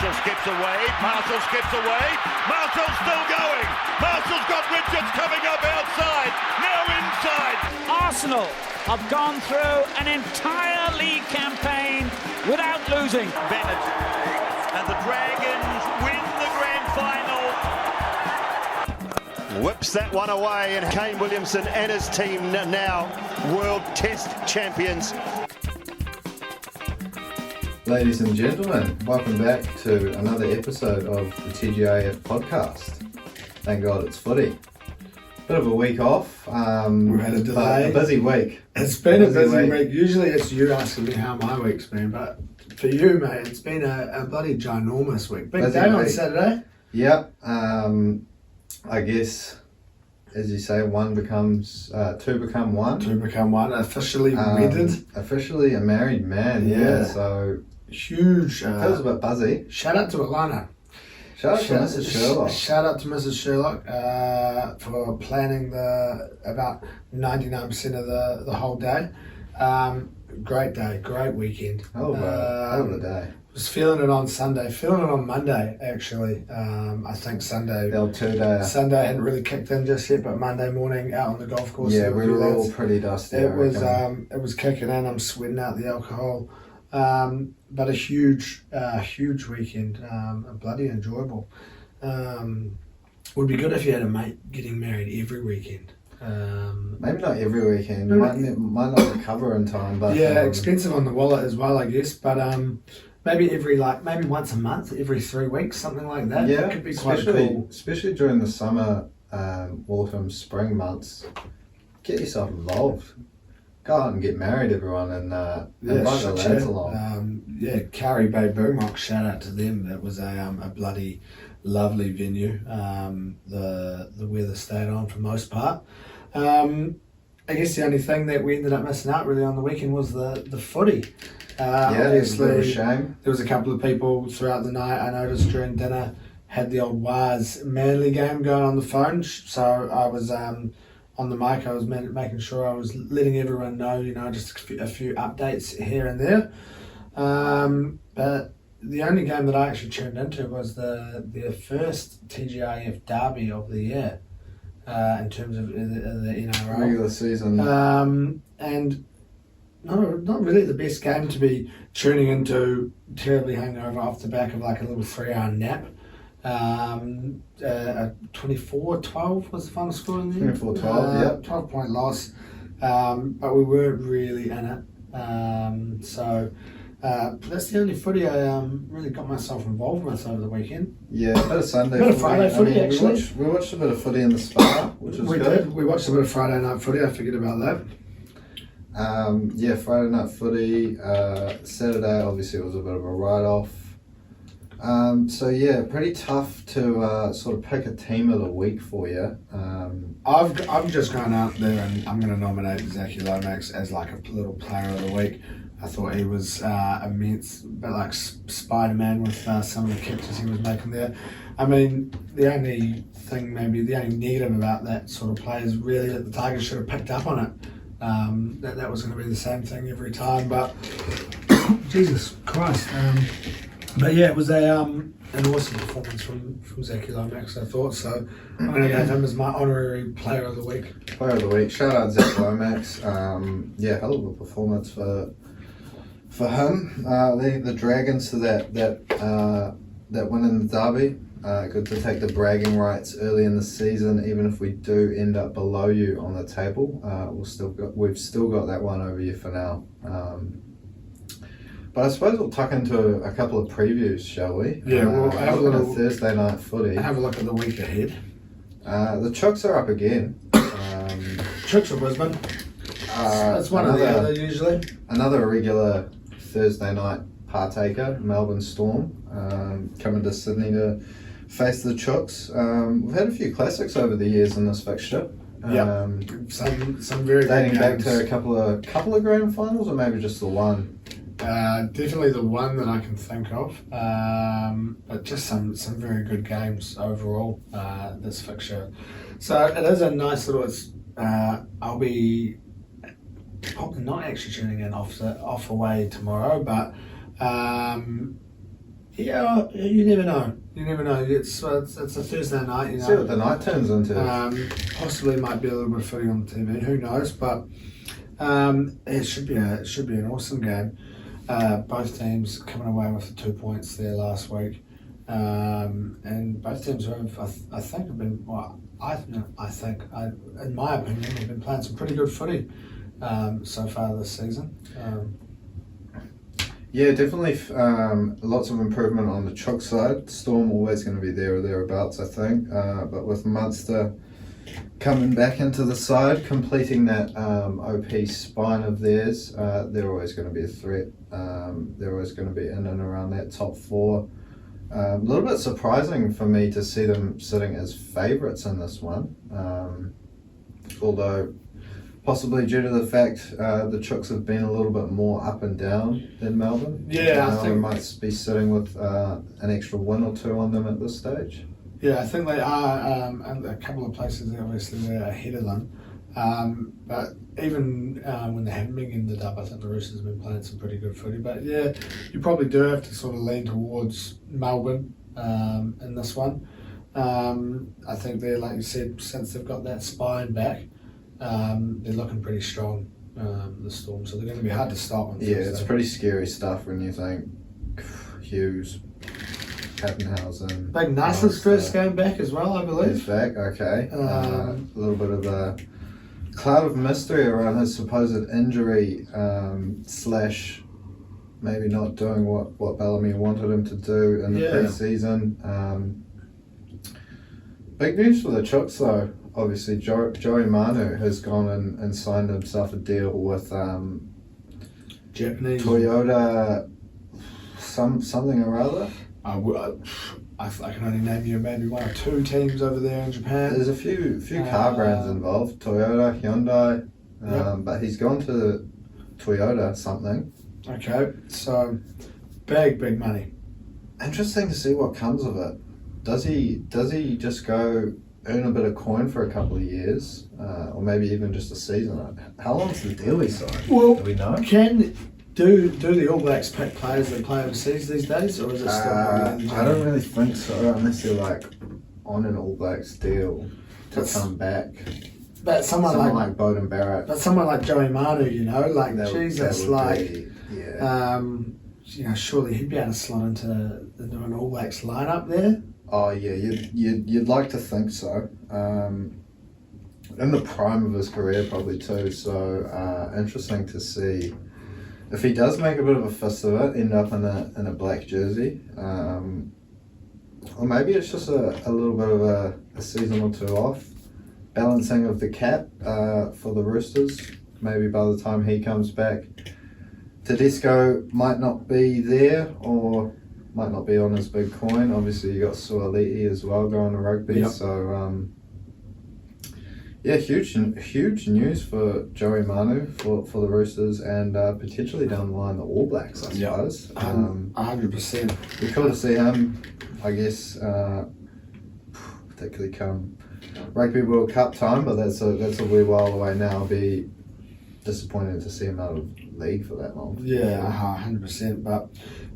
Marshall skips away. Marshall skips away. Marshall's still going. Marshall's got Richards coming up outside. Now inside. Arsenal have gone through an entire league campaign without losing. Bennett and the Dragons win the grand final. Whips that one away, and Kane Williamson and his team now World Test Champions. Ladies and gentlemen, welcome back to another episode of the TGIF podcast. Thank God it's footy. Bit of a week off. We've had a delay. A busy week. It's been a busy week. Usually it's you asking me how my week's been, but for you, mate, it's been a bloody ginormous week. Big day on Saturday. Yep. I guess, as you say, two become one. Two become one. Officially wedded. Officially a married man. Yeah. So huge. Feels a bit buzzy. Shout out to Atlanta. Shout out to Mrs. Sherlock. Shout out to Mrs. Sherlock for planning about 99% of the whole day. Great day, great weekend. Hell of a day. Was feeling it on Sunday, feeling it on Monday actually. I think Sunday. The old 2-day. Sunday hadn't really kicked in just yet, but Monday morning out on the golf course. Yeah, we were all pretty dusty. It was kicking in. I'm sweating out the alcohol. But a huge weekend, bloody enjoyable. Would be good if you had a mate getting married every weekend. Maybe not every weekend. You might not recover in time, but yeah, expensive on the wallet as well, I guess. But maybe maybe once a month, every 3 weeks, something like that. Yeah, that could be quite cool. Especially during the summer, autumn, spring months. Get yourself involved. Go out and get married, everyone, and invite the lads along. Curry Bay Boomrock, shout out to them. That was a bloody lovely venue. The weather stayed on for most part. I guess the only thing that we ended up missing out really on the weekend was the footy. Obviously, it was a shame. There was a couple of people throughout the night, I noticed during dinner, had the old Waz Manly game going on the phone. So I was on the mic, I was making sure I was letting everyone know, just a few updates here and there. But the only game that I actually tuned into was the first TGIF derby of the year in terms of the NRL. Regular season. And not really the best game to be tuning into terribly hungover off the back of like a little 3-hour nap. 24-12 was the final score in there. 24-12, yeah. 12-point loss, but we weren't really in it. So that's the only footy I really got myself involved with over the weekend. Yeah, a bit of Sunday footy. Friday footy, actually. We watched a bit of footy in the spa, which was good. We watched a bit of Friday night footy, I forget about that. Friday night footy. Saturday, obviously, it was a bit of a write-off. Pretty tough to sort of pick a team of the week for you. I've just gone out there and I'm going to nominate Zachy Lomax as like a little player of the week. I thought he was immense, a bit like Spider-Man with some of the catches he was making there. I mean, the only negative about that sort of play is really that the Tigers should have picked up on it. That was going to be the same thing every time, but Jesus Christ. But yeah, it was an awesome performance from Zachy Lomax, I thought. So I'm going to give him as my honorary player of the week. Player of the week. Shout out Zach Lomax. Hell of a performance for him. Leading the Dragons to that win in the derby. Good to take the bragging rights early in the season. Even if we do end up below you on the table, we've still got that one over you for now. But I suppose we'll tuck into a couple of previews, shall we? Yeah, we'll have a little Thursday night footy. Have a look at the week ahead. The Chooks are up again. Chooks of Brisbane. That's one or the other usually. Another regular Thursday night partaker, Melbourne Storm, coming to Sydney to face the Chooks. We've had a few classics over the years in this fixture. Some very dating good back games. to a couple of grand finals, or maybe just the one. Definitely the one that I can think of, but just some very good games overall, this fixture. So it is a nice little, I'll be probably not actually tuning in off away tomorrow, but Yeah, you never know. You never know. It's a Thursday night, you know. See what the night turns into. Possibly might be a little bit of footy on the TV. Who knows? But it should be an awesome game. Both teams coming away with the 2 points there last week, and both teams have I think have been in my opinion have been playing some pretty good footy so far this season. Yeah, definitely lots of improvement on the Chook side. Storm always going to be there or thereabouts, I think. But with Munster coming back into the side, completing that OP spine of theirs, they're always going to be a threat. They're always going to be in and around that top 4. A little bit surprising for me to see them sitting as favourites in this one. Although possibly due to the fact the Chooks have been a little bit more up and down than Melbourne. Yeah, I think they might be sitting with an extra 1 or 2 on them at this stage. Yeah, I think they are, and a couple of places obviously they're ahead of them. But even when they haven't been ended up, I think the Roosters have been playing some pretty good footy. But yeah, you probably do have to sort of lean towards Melbourne in this one. I think they're, like you said, since they've got that spine back, they're looking pretty strong, the Storm. So they're going to be hard to stop on Thursday. Yeah, it's pretty scary stuff when you think Hughes, Pappenhausen. Big Nasser's first game back as well, I believe. He's back, okay. A little bit of a cloud of mystery around his supposed injury slash maybe not doing what Bellamy wanted him to do in the pre-season. Big news for the Chooks though. Obviously, Joey Manu has gone and signed himself a deal with Japanese Toyota something or other. I can only name you maybe 1 or 2 teams over there in Japan. There's a few car brands involved, Toyota, Hyundai, but he's gone to Toyota something. Okay, so big money. Interesting to see what comes of it. Does he just go earn a bit of coin for a couple of years, or maybe even just a season? How long's the deal he signed? Well, do we know? Do the All Blacks pick players that play overseas these days, or is it still? I don't really think so, unless they're like on an All Blacks deal to come back. But someone like Bowden Barrett. But someone like Joey Manu, you know, like Jesus, you know, surely he'd be able to slot into an All Blacks lineup there. Oh yeah, you'd like to think so. In the prime of his career, probably too. So interesting to see if he does make a bit of a fist of it, end up in a black jersey, or maybe it's just a little bit of a season or 2 off, balancing of the cap for the Roosters. Maybe by the time he comes back, Tedesco might not be there or might not be on his big coin. Obviously, you got Suoliti as well going to rugby. Yep. So huge news for Joey Manu for the Roosters and potentially down the line the All Blacks, I suppose. 100%. Be cool to see him, I guess, particularly come Rugby World Cup time, but that's a wee while away now. I'll be disappointed to see him out of league for that long. Yeah, 100%. But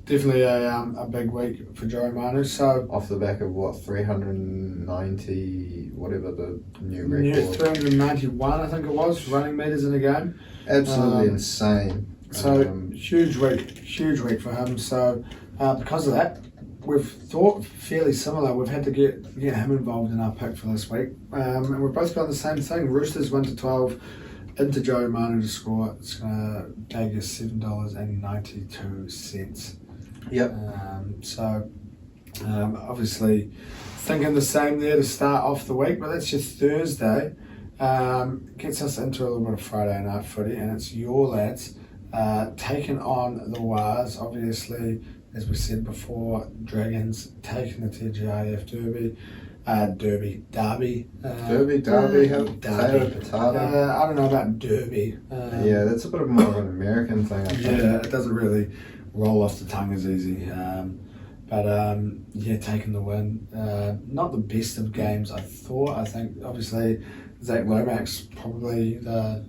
definitely a big week for Joey Manu. So off the back of what, 390, whatever the new record. 391, I think it was, running meters in a game. Absolutely insane. So huge week for him. So because of that, we've thought fairly similar. We've had to get him involved in our pick for this week, and we've both got the same thing. Roosters 1-12. Into Joey Manu to score. It's going to pay you $7.92. Yep. Obviously thinking the same there to start off the week, but that's just Thursday. Gets us into a little bit of Friday night footy, and it's your lads taking on the Wars. Obviously, as we said before, Dragons taking the TGIF Derby. Derby. Derby. Derby. Potato. I don't know about Derby. Yeah, that's a bit more of an American thing, I think. Yeah, it doesn't really roll off the tongue as easy. Taking the win. Not the best of games, I thought. I think, obviously, Zach Lomax probably the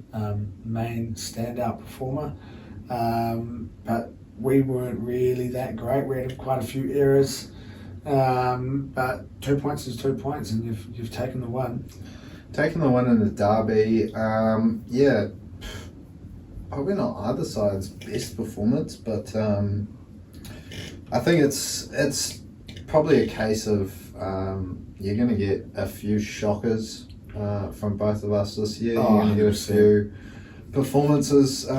main standout performer. But we weren't really that great. We had quite a few errors, but 2 points is 2 points, and you've taken the one. Taking the one in the derby, yeah, probably not either side's best performance, but I think it's probably a case of you're going to get a few shockers from both of us this year. You're going to get a few performances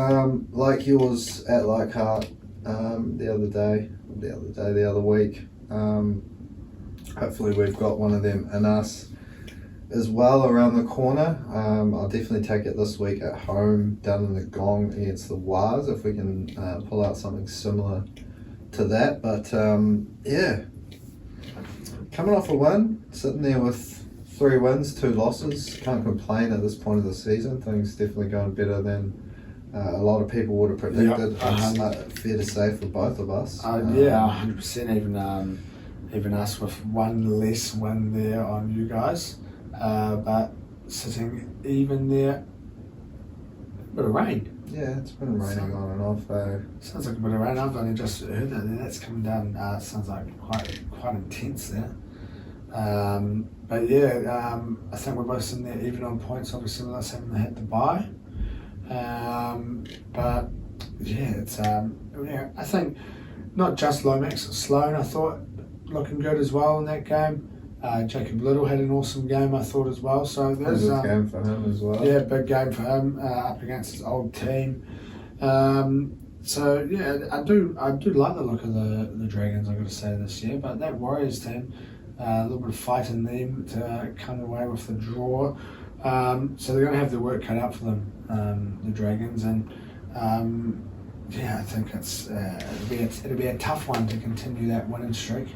like yours at Leichhardt the other week. Hopefully we've got one of them in us as well around the corner. I'll definitely take it this week at home down in the Gong against the Wars if we can pull out something similar to that. But yeah, coming off a win, sitting there with 3 wins, 2 losses, can't complain at this point of the season. Things definitely going better than a lot of people would have predicted. It's fair to say for both of us. Yeah, 100%. Even us with 1 less win there on you guys, but sitting even there. A bit of rain. Yeah, it's been raining on and off. Sounds like a bit of rain. I've only just heard that. That's coming down. Sounds like quite intense there. But yeah, I think we're both sitting there even on points. Obviously, with us having had to buy. But yeah, it's yeah. I think not just Lomax, Sloan. I thought looking good as well in that game. Jacob Little had an awesome game, I thought, as well. So there's a game for him as well. Yeah, big game for him up against his old team. So yeah, I do like the look of the Dragons, I've got to say, this year. But that Warriors team, a little bit of fight in them to come away with the draw. So they're going to have their work cut out for them, the Dragons, and yeah, I think it'll be a tough one to continue that winning streak.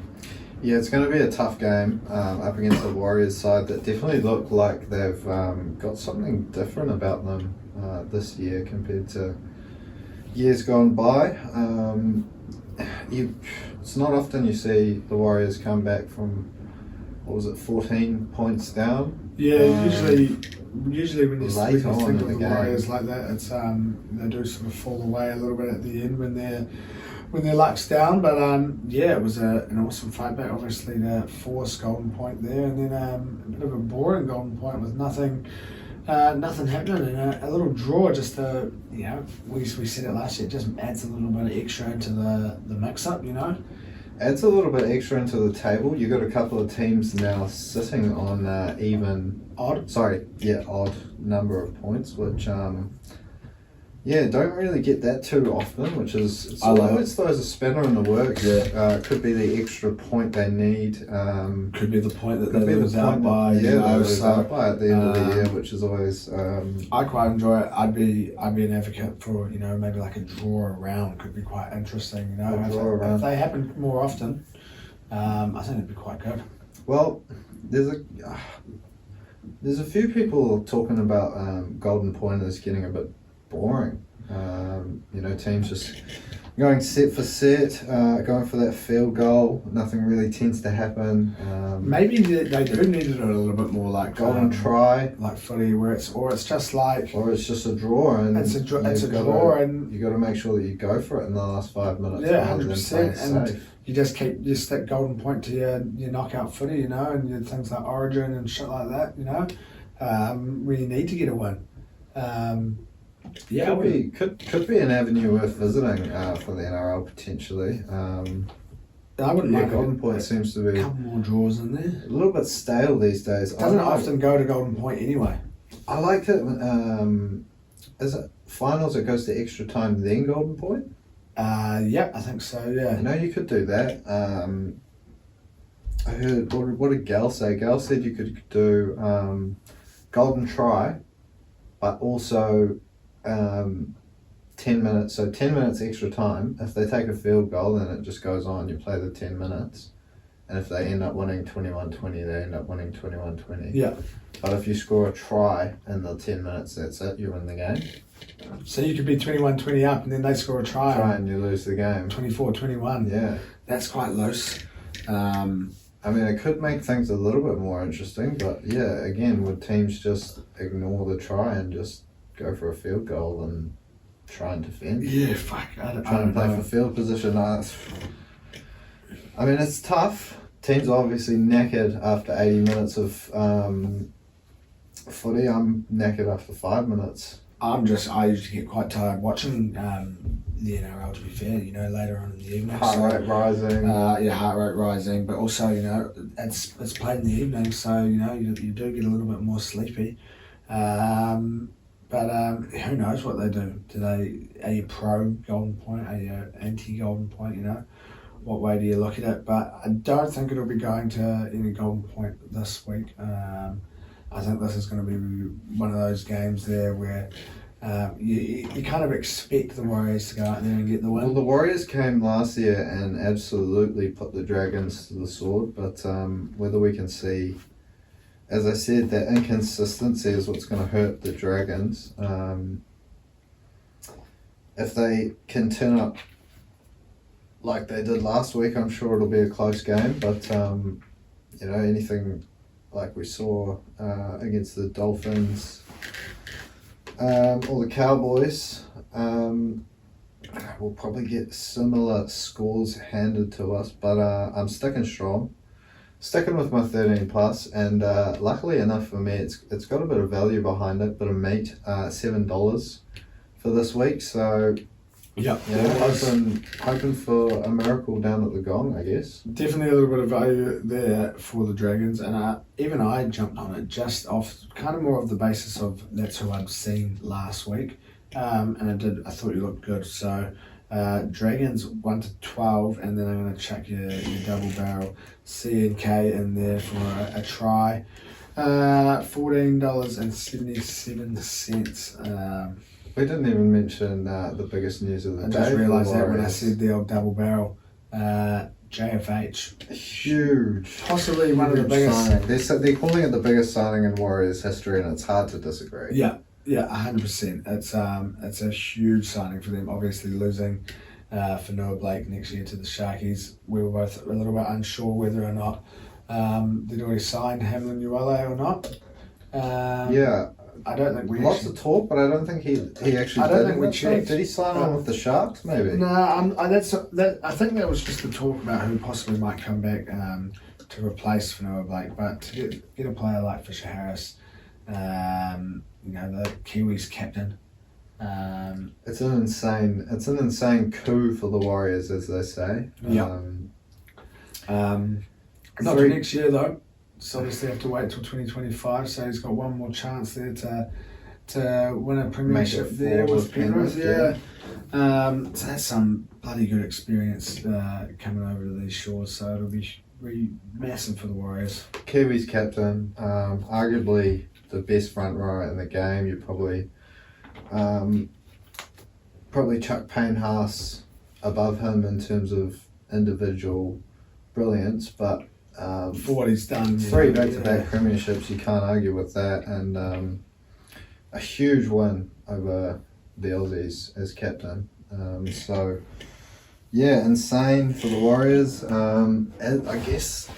Yeah, it's going to be a tough game up against the Warriors side that definitely look like they've got something different about them this year compared to years gone by. It's not often you see the Warriors come back from, 14 points down? Yeah, usually when you think of the Warriors like that, it's they do sort of fall away a little bit at the end when their luck's down. But yeah, it was an awesome fight back. Obviously, the forced golden point there, and then a bit of a boring golden point with nothing happening, and a little draw. Just to, we said it last year, it just adds a little bit of extra into the mix up, Adds a little bit extra into the table. You've got a couple of teams now sitting on odd number of points, which don't really get that too often, which is always throws a spanner in the works. Yeah. Could be the extra point they need. Could be the point that they lose out by. Out by at the end of the year, which is always. I quite enjoy it. I'd be an advocate for maybe like a draw around could be quite interesting. If they happen more often, I think it'd be quite good. Well, there's a few people talking about golden pointers getting a bit boring. Teams just going set for set, going for that field goal. Nothing really tends to happen. Maybe they do need it a little bit more like golden try, like footy, where it's just a draw, and it's a draw, and you got to make sure that you go for it in the last 5 minutes. Yeah, 100%. And you stick golden point to your knockout footy, and your things like Origin and shit like that, where you need to get a win. Yeah, could be an avenue worth visiting for the NRL potentially. I wouldn't mind. Golden Point seems to be a couple more draws in there. A little bit stale these days. It doesn't often go to Golden Point anyway. I like it. Is it finals? It goes to extra time then Golden Point. Yeah, I think so. Yeah. You could do that. I heard what did Gal say? Gal said you could do golden try, but also 10 minutes, so 10 minutes extra time. If they take a field goal, then it just goes on, you play the 10 minutes, and if they end up winning 21-20, they end up winning 21-20. Yeah. But if you score a try in the 10 minutes, that's it, you win the game. So you could be 21-20 up, and then they score a try and you lose the game. 24-21. Yeah. That's quite loose. It could make things a little bit more interesting, but yeah, again, would teams just ignore the try and just go for a field goal and try and defend. Yeah, fuck. I Trying to don't play know. for field position. I mean, it's tough. Team's obviously knackered after 80 minutes of footy. I'm knackered after 5 minutes. I usually get quite tired watching the NRL, to be fair, later on in the evening. Heart rate rising. Heart rate rising, but also, it's played in the evening, so, you do get a little bit more sleepy. But who knows what they do? Are you pro Golden Point? Are you anti Golden Point? What way do you look at it? But I don't think it'll be going to any Golden Point this week. I think this is going to be one of those games there where you kind of expect the Warriors to go out there and get the win. Well, the Warriors came last year and absolutely put the Dragons to the sword, but whether we can see, as I said, that inconsistency is what's going to hurt the Dragons. If they can turn up like they did last week, I'm sure it'll be a close game, but anything like we saw against the Dolphins or the Cowboys, we'll probably get similar scores handed to us, but I'm sticking strong. Sticking with my 13 plus, and luckily enough for me, it's got a bit of value behind it, bit of meat, $7 for this week, so Yep. hoping for a miracle down at the Gong, I guess. Definitely a little bit of value there for the Dragons, and even I jumped on it just off kind of more of the basis of that's who I'd seen last week, and I thought you looked good. So Dragons 1-12, and then I'm going to chuck your double barrel C&K in there for a try. $14.77. We didn't even mention the biggest news of the day. I just realised that when I said the old double barrel. JFH. Huge. Possibly one of the biggest. Signing. They're calling it the biggest signing in Warriors history, and it's hard to disagree. Yeah, 100%. It's a huge signing for them. Obviously losing for Noah Blake next year to the Sharkies. We were both a little bit unsure whether or not they'd already signed Hamlin Uele or not. Yeah. I don't think we Lots of talk, but I don't think he actually I don't did. think we checked. Did he sign on with the Sharks, maybe? No, I think that was just the talk about who possibly might come back to replace Noah Blake, but to get a player like Fisher Harris, the Kiwis captain. It's an insane coup for the Warriors, as they say. Yeah. Not for next year though. So obviously have to wait till 2025. So he's got one more chance there to win a premiership there with Penrith. Yeah. So that's some bloody good experience coming over to these shores. So it'll be massive for the Warriors. Kiwis captain, arguably the best front rower in the game. You probably chuck Payne Haas above him in terms of individual brilliance, but for what he's done, three back-to-back premierships, you can't argue with that, and a huge win over the Aussies as captain. So yeah, insane for the Warriors. And I guess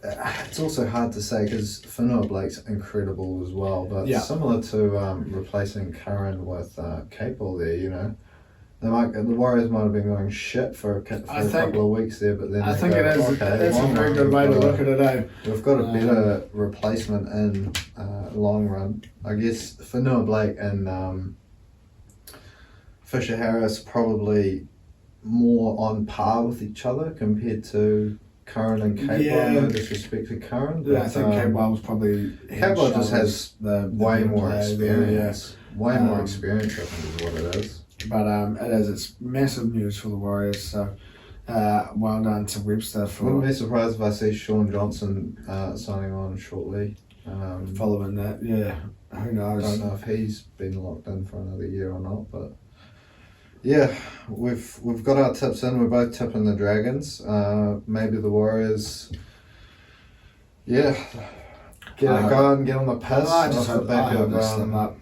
it's also hard to say because Noah Blake's incredible as well, but similar to replacing Curran with Capel there, the Warriors might have been going shit for a couple of weeks there, but then I think that's a very good way to look at it. We've got a better replacement in long run. I guess for Noah Blake and Fisher Harris probably more on par with each other compared to Curran and Capel. No disrespect to Curran, but I think Capel was probably Capel just has the way more experience. Way more experience, I think, is what it is. But it's massive news for the Warriors. So well done to Webster for. Wouldn't be surprised if I see Sean Johnson signing on shortly. Following that, who knows? I don't know if he's been locked in for another year or not, but yeah, we've got our tips in. We're both tipping the Dragons. Maybe the Warriors. Yeah, get on the piss. I just hope them up.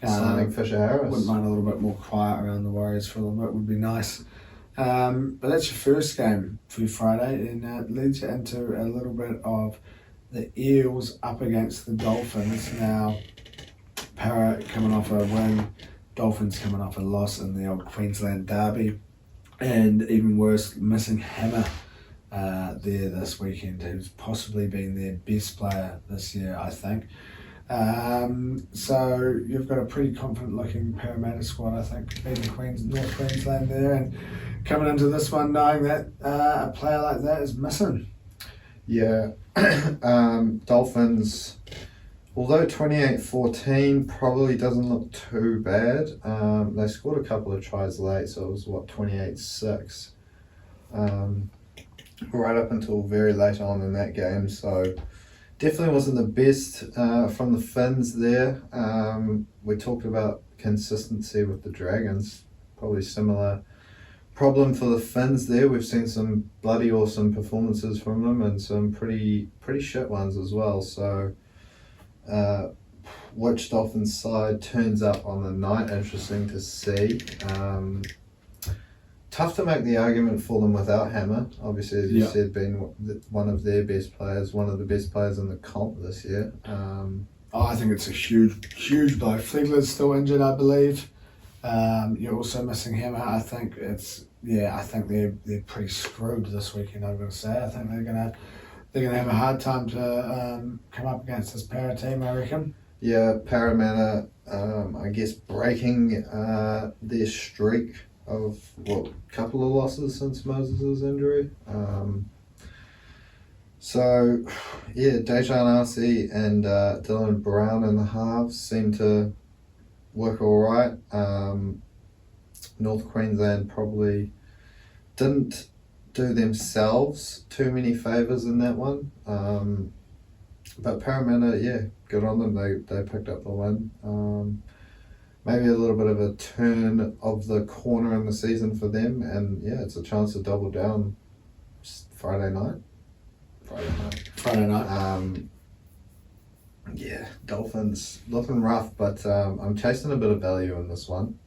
Signing Fisher Harris. Wouldn't mind a little bit more quiet around the Warriors for them. It would be nice. But that's your first game for your Friday, and it leads you into a little bit of the Eels up against the Dolphins. Now, Para coming off a win Dolphins coming off a loss in the old Queensland derby, and even worse, missing Hammer there this weekend, who's possibly been their best player this year, I think. So you've got a pretty confident looking Parramatta squad, I think, beating North Queensland there, and coming into this one knowing that a player like that is missing. Yeah, Dolphins, although 28-14 probably doesn't look too bad, they scored a couple of tries late, so it was 28-6 right up until very late on in that game, so definitely wasn't the best from the Finns there. We talked about consistency with the Dragons, probably similar problem for the Finns there. We've seen some bloody awesome performances from them and some pretty shit ones as well. So which Dolphins side turns up on the night, interesting to see. Tough to make the argument for them without Hammer. Obviously, as you said, being one of their best players, one of the best players in the comp this year. I think it's a huge blow. Flegler's still injured, I believe. You're also missing Hammer. I think they're pretty screwed this weekend, I'm going to say. I think they're gonna have a hard time to come up against this Para team, I reckon. Yeah, Parramatta, I guess breaking their streak of a couple of losses since Moses' injury. So yeah, Dejan Arce and Dylan Brown in the halves seem to work all right. North Queensland probably didn't do themselves too many favours in that one. But Parramatta, yeah, good on them. They picked up the win. Maybe a little bit of a turn of the corner in the season for them, and yeah, it's a chance to double down Friday night. Yeah, Dolphins looking rough, but I'm chasing a bit of value in this one.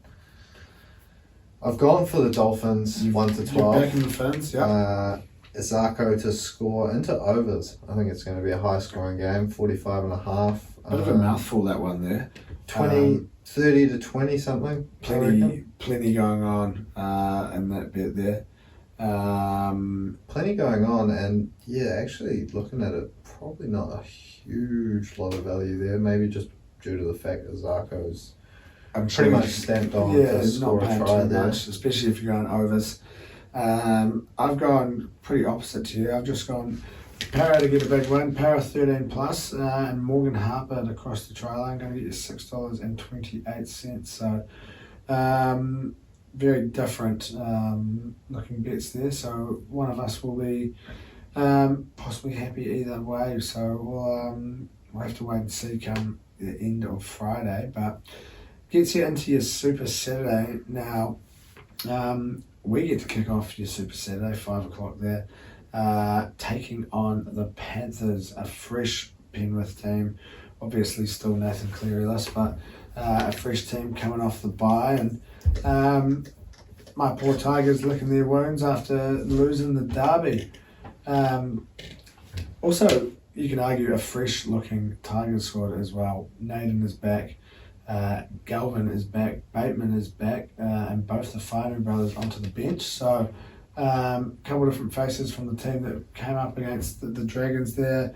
I've gone for the Dolphins 1 to 12. You're backing the Finns, yeah. Isako to score into overs. I think it's going to be a high scoring game, 45.5. Bit of a mouthful, that one there. 30 to 20 something. Plenty going on in that bet there. Plenty going on, and yeah, actually looking at it, probably not a huge lot of value there. Maybe just due to the fact that Zarko's pretty much stamped on to score a try there. Much, especially if you're going overs. I've gone pretty opposite to you. I've just gone Para to get a big win, Para 13 plus, and Morgan Harper to cross the try line, going to get you $6.28. So very different looking bets there. So one of us will be possibly happy either way. So we'll have to wait and see come the end of Friday. But gets you into your Super Saturday now. We get to kick off your Super Saturday, 5 o'clock there. Taking on the Panthers, a fresh Penrith team. Obviously still Nathan Cleary-less, but a fresh team coming off the bye. And my poor Tigers licking their wounds after losing the derby. Also, you can argue a fresh looking Tigers squad as well. Naden is back. Galvin is back. Bateman is back. And both the Whānau brothers onto the bench. So a couple of different faces from the team that came up against the Dragons there.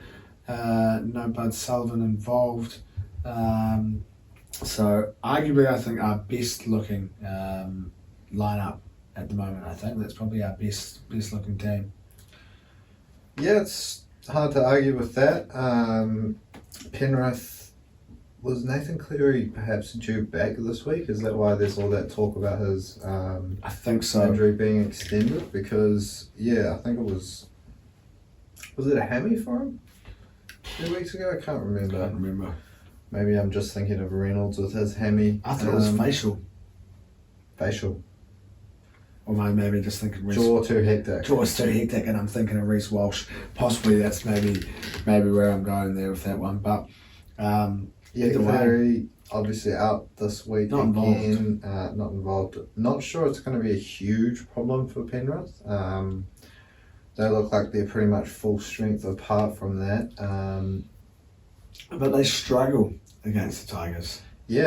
No Bud Sullivan involved. So arguably, I think our best looking lineup at the moment. I think that's probably our best looking team. Yeah, it's hard to argue with that. Penrith, was Nathan Cleary perhaps due back this week? Is that why there's all that talk about his I think so. injury being extended? Because yeah, I think it was it a hammy for him 2 weeks ago? I can't remember. Maybe I'm just thinking of Reynolds with his hammy. I thought it was facial. Or maybe just thinking jaw too hectic. Jaw's too hectic, and I'm thinking of Reece Walsh. Possibly that's maybe where I'm going there with that one. But yeah, Cleary obviously out this week not again. Not involved. Not sure it's going to be a huge problem for Penrith. They look like they're pretty much full strength apart from that. But they struggle against the Tigers.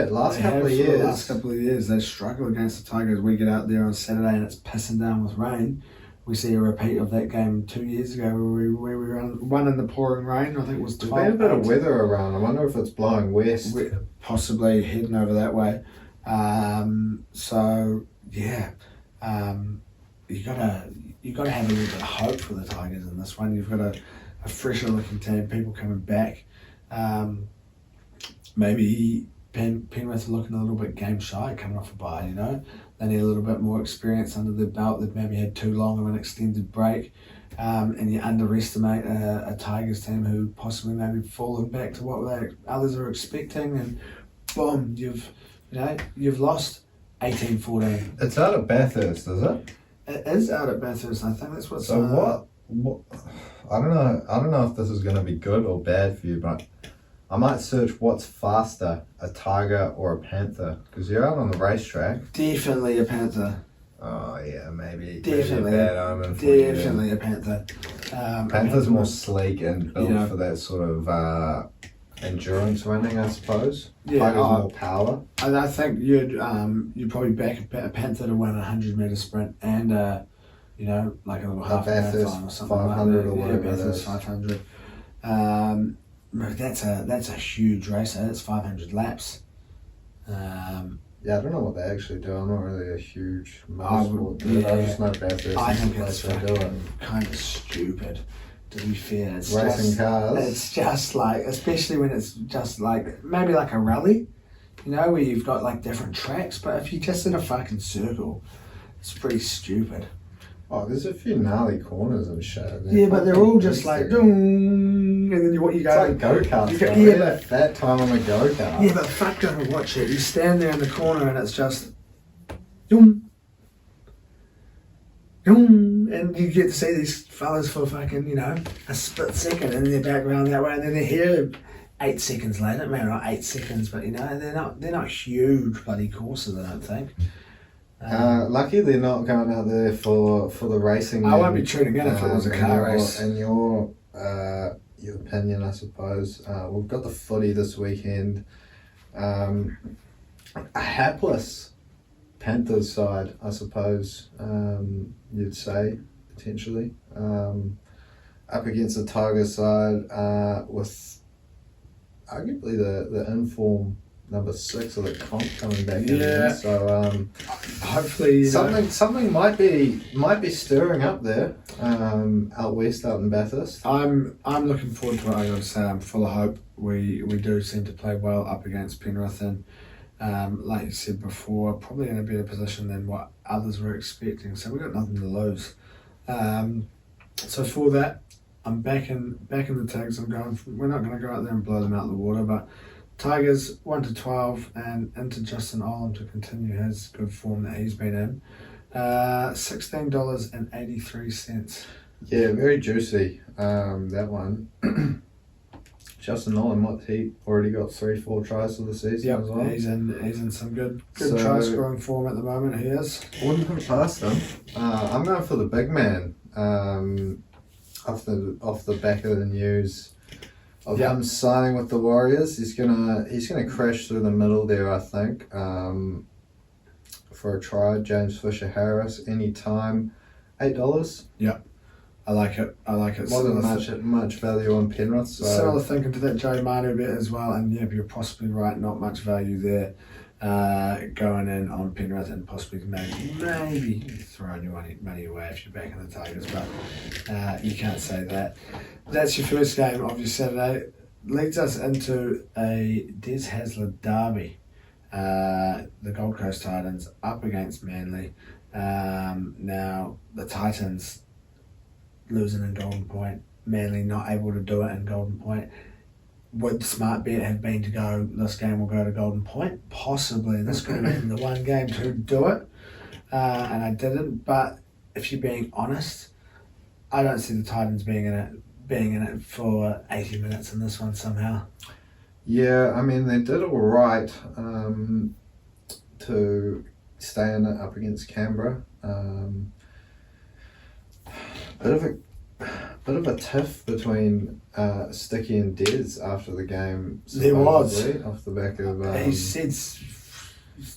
last They couple have of for the years. last couple of years, they struggle against the Tigers. We get out there on Saturday and it's pissing down with rain. We see a repeat of that game 2 years ago where we won in the pouring rain. I think it was 12. There's been a bit of weather around. I wonder if it's blowing west. We're possibly heading over that way. So yeah, you gotta have a little bit of hope for the Tigers in this one. You've got a fresher looking team, people coming back. Maybe Penrith are looking a little bit game shy coming off a bye. They need a little bit more experience under their belt. They've maybe had too long of an extended break, and you underestimate a Tigers team who possibly maybe fallen back to what others are expecting, and boom, you've lost 18-14. It's out at Bathurst, is it? It is out at Bathurst. I think that's what's. So what? I don't know if this is going to be good or bad for you, but I might search what's faster, a tiger or a panther, because you're out on the racetrack. Definitely a panther. Oh yeah, maybe. Definitely maybe a bad omen for you. Definitely a panther. Panther's more sleek and built for that sort of endurance running, I suppose. Yeah, Tiger's more power. And I think you'd probably back a panther to win a 100-meter sprint and like a little half marathon or something 500 like that. or whatever it Bathurst is. 500. That's a huge race. That's 500 laps. Yeah, I don't know what they actually do. I'm not really a huge I motorsport dude. I just know Bathurst I is the think it's place they do it. kind of stupid. To be fair, it's Racing cars. It's just like, especially when it's just like maybe like a rally, where you've got like different tracks. But if you're just in a fucking circle, it's pretty stupid. Oh, there's a few gnarly corners and shit. Yeah, but they're all just like, doom, and then you It's go. like go-karts. You go- though. yeah, but- that time on a go-kart. Yeah, but fuck, don't watch it. You stand there in the corner and it's just, doom, doom, and you get to see these fellas for fucking, a split second, and they're back around that way, and then they're here 8 seconds later. Maybe not 8 seconds, but they're not huge bloody courses, I don't think. Lucky they're not going out there for the racing. I won't be tuning in if it was a car race. In your opinion, I suppose. We've got the footy this weekend. A hapless Panthers side, I suppose, you'd say, potentially. Up against the Tigers side with arguably the inform number 6 of the comp coming back in there. So Hopefully something might be stirring up there out west, out in Bathurst. I'm looking forward to it. I gotta say, I'm full of hope. We do seem to play well up against Penrith, and like you said before, probably in a better position than what others were expecting. So we've got nothing to lose. So for that, I'm back in the tags. We're not going to go out there and blow them out of the water, but Tigers 1-12 and into Justin Olam to continue his good form that he's been in. $16.83. Yeah, very juicy. That one. Justin Olam, he already got 3-4 tries for the season as well. He's in some good So- try scoring form at the moment. He is. Wouldn't put it past him. I'm going for the big man. Off the back of the news of him signing with the Warriors, he's gonna crash through the middle there, I think. For a try, James Fisher-Harris, anytime, $8. I like it. Wasn't much value on Penrith. So Similar thinking to that Joe Manu bit as well, and yeah, you're possibly right. Not much value there. Going in on Penrith and possibly maybe throwing your money away if you're back in the Tigers, but you can't say that. That's your first game of your Saturday. Leads us into a Des Hasler derby. The Gold Coast Titans up against Manly. Now the Titans losing in Golden Point, Manly not able to do it in Golden Point. Would the smart bet have been to go, this game will go to Golden Point? Possibly. This could have been the one game to do it. And I didn't. But if you're being honest, I don't see the Titans being in it for 80 minutes in this one somehow. yeah, I mean they did all right to stay in it up against Canberra. bit of a tiff between Sticky and Dez after the game. There was. Off the back of He said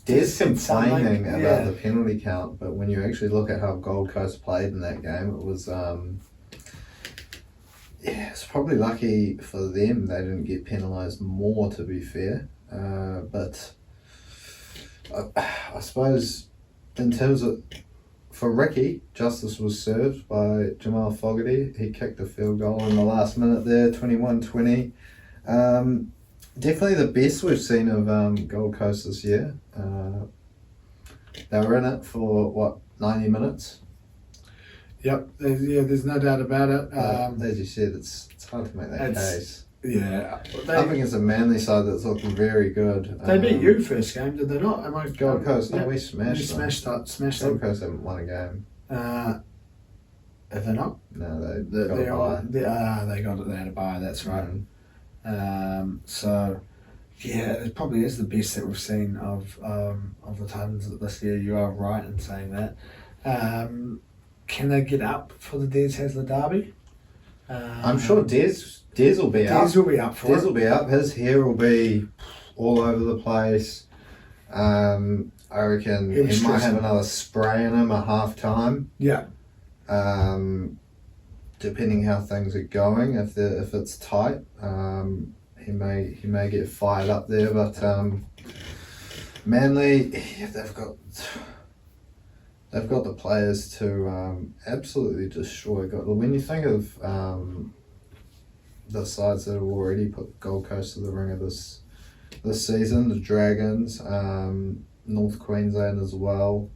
Dez complaining something, about the penalty count, but when you actually look at how Gold Coast played in that game, it was it's probably lucky for them they didn't get penalised more, to be fair. But I suppose in terms of, for Ricky, justice was served by Jamal Fogarty. He kicked a field goal in the last minute there, 21-20. Definitely the best we've seen of Gold Coast this year. They were in it for, 90 minutes? Yep, there's no doubt about it. As you said, it's hard to make that case. Yeah. Up against a Manly side that's looking very good. They beat you first game, did they not? Gold Coast, no, yeah. we smashed them. Smashed Gold them. Coast haven't won a game. Have they not? No, they They got a bye. they got it. They had a bye. That's right. Mm. It probably is the best that we've seen of the Titans this year. You are right in saying that. Can they get up for the Des Hasler derby? I'm sure Des will be up. Des will be up for Des it. will be up. His hair will be all over the place. I reckon he might have another spray in him at half time. Yeah. Depending how things are going, if it's tight, he may get fired up there. But Manly, they've got the players to absolutely destroy. When you think of the sides that have already put Gold Coast to the ringer this season, the Dragons, North Queensland as well.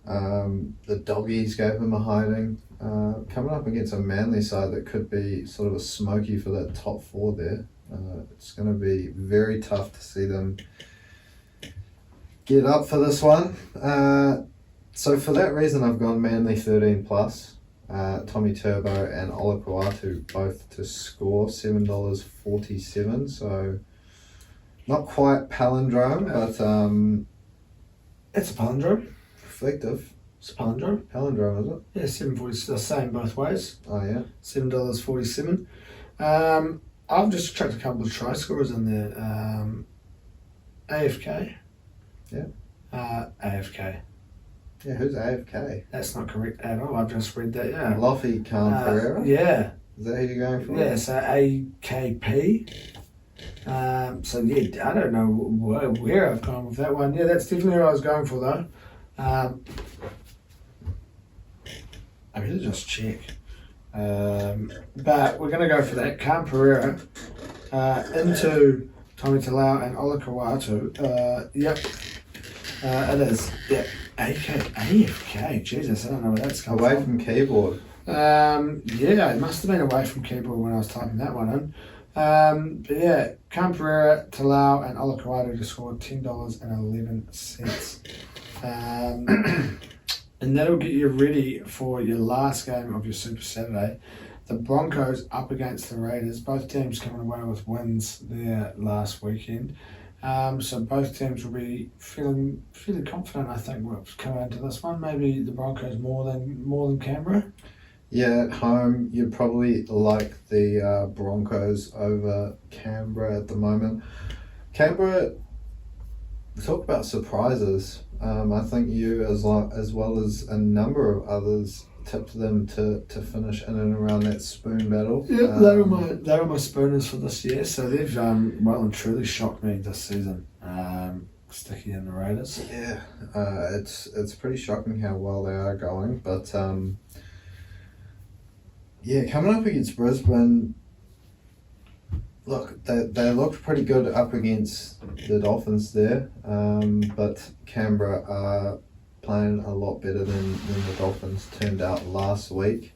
The Doggies gave them a hiding. Coming up against a Manly side that could be sort of a smoky for that top four there. It's going to be very tough to see them get up for this one. So for that reason, I've gone Manly 13+. Tommy Turbo and Olapuatu both to score, $7.47. So not quite palindrome, but It's a palindrome. reflective. It's a palindrome. Palindrome, is it? Yeah, $7.40. The same both ways. Oh yeah. $7.47. I've just chucked a couple of try scorers in there. AFK. Yeah. AFK. Yeah, who's AFK? That's not correct at all. I've just read that. Yeah. Lofi Khan Pereira? Yeah. Is that who you're going for? Yeah. So AKP. So yeah, I don't know where I've gone with that one. Yeah, that's definitely what I was going for though. I better just check. But we're going to go for that. Khan Pereira into Tommy Talau and Olapuatu. Yep. It is. Yeah. AFK. Jesus, I don't know where that's coming Away from keyboard. Yeah, it must have been away from keyboard when I was typing that one in. But yeah, Khan Pereira, Talau and Olapuatu just scored $10.11. And that'll get you ready for your last game of your Super Saturday. The Broncos up against the Raiders. Both teams coming away with wins there last weekend. So both teams will be feeling fairly confident, I think, we'll come into this one. Maybe the Broncos more than Canberra. Yeah, at home, you'd probably like the Broncos over Canberra at the moment. Canberra, talk about surprises. I think you, as well as a number of others, tipped them to finish in and around that spoon battle. Yeah, they were my spooners for this year, so they've well and truly shocked me this season. Sticky in the Raiders. Yeah, it's pretty shocking how well they are going, but yeah, coming up against Brisbane, look, they looked pretty good up against the Dolphins there, but Canberra are playing a lot better than the Dolphins turned out last week.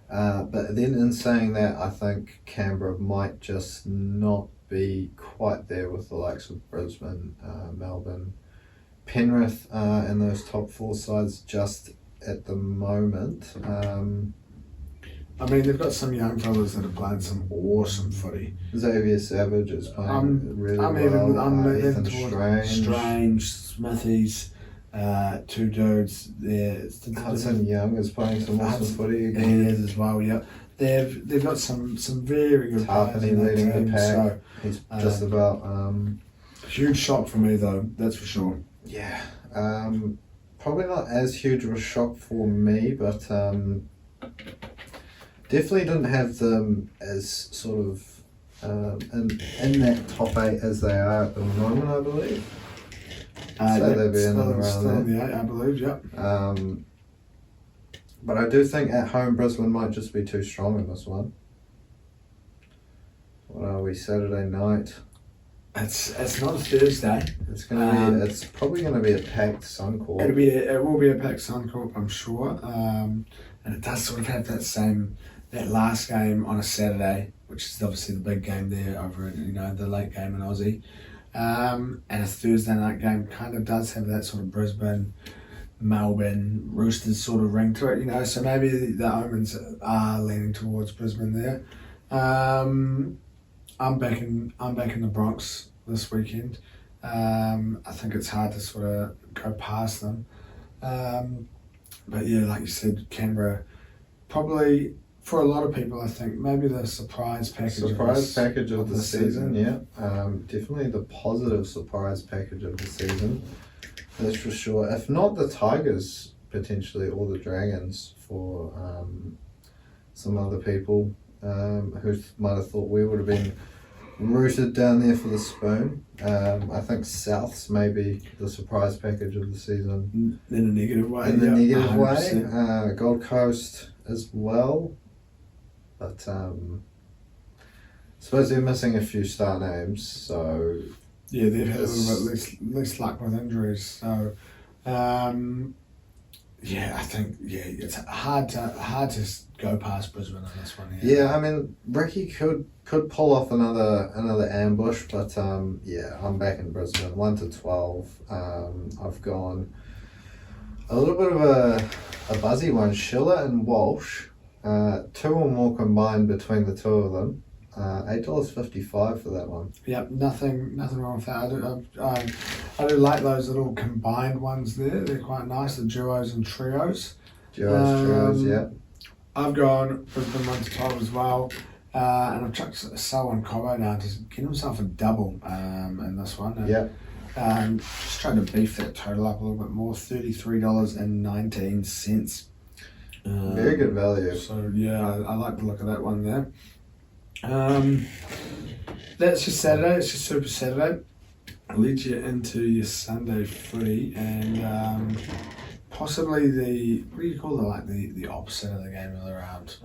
But then in saying that, I think Canberra might just not be quite there with the likes of Brisbane, Melbourne, Penrith, and those top four sides just at the moment. I mean, they've got some young fellas that are playing some awesome footy. Xavier Savage is playing really well. I'm Ethan towards Strange, Smithies, two dudes there. Hudson Young is playing some awesome footy again. He is as well, yeah. they've got some very good players Tarpany in that leading team, the pack. so He's just about. huge shock for me though, that's for sure. Yeah. Probably not as huge of a shock for me, but definitely didn't have them as sort of in that top 8 as they are at the moment, I believe. So they'll be in and around still there. in the 8, I believe, yep. But I do think at home Brisbane might just be too strong in this one. What are we, Saturday night? It's not a Thursday. It's gonna be. It's probably gonna be a packed Suncorp. It will be a packed Suncorp, I'm sure. And it does sort of have that last game on a Saturday, which is obviously the big game there over the late game in Aussie. And a Thursday night game kind of does have that sort of Brisbane, Melbourne, Roosters sort of ring to it, so maybe the omens are leaning towards Brisbane there. I'm back in the Bronx this weekend. I think it's hard to sort of go past them. But yeah, like you said, Canberra probably, for a lot of people, I think maybe the surprise package of the season. Yeah, definitely the positive surprise package of the season. That's for sure. If not the Tigers, potentially, or the Dragons for some other people who might have thought we would have been rooted down there for the spoon. I think Souths may be the surprise package of the season. In a negative way. In the negative 100%. way. Gold Coast as well. But I suppose they're missing a few star names, so yeah, they've had a little bit less luck with injuries. So yeah, I think it's hard to go past Brisbane on this one. Yeah, I mean Ricky could pull off another ambush, but yeah, I'm back in Brisbane 1-12. I've gone a little bit of a buzzy one. Schiller and Walsh, 2 or more combined between the two of them. $8.55 for that one. Yep, nothing wrong with that. I do like those little combined ones there. They're quite nice, the duos and trios. Trios, yeah. I've gone Brisbane 1-12 as well, and I've chucked Selwyn Cobbo down to get himself a double in this one. And, yeah. Just trying to beef that total up a little bit more, $33.19. Very good value. So yeah, I like the look of that one there. That's your Saturday. It's your Super Saturday. I'll lead you into your Sunday footy and possibly what do you call it? The opposite of the game of the round.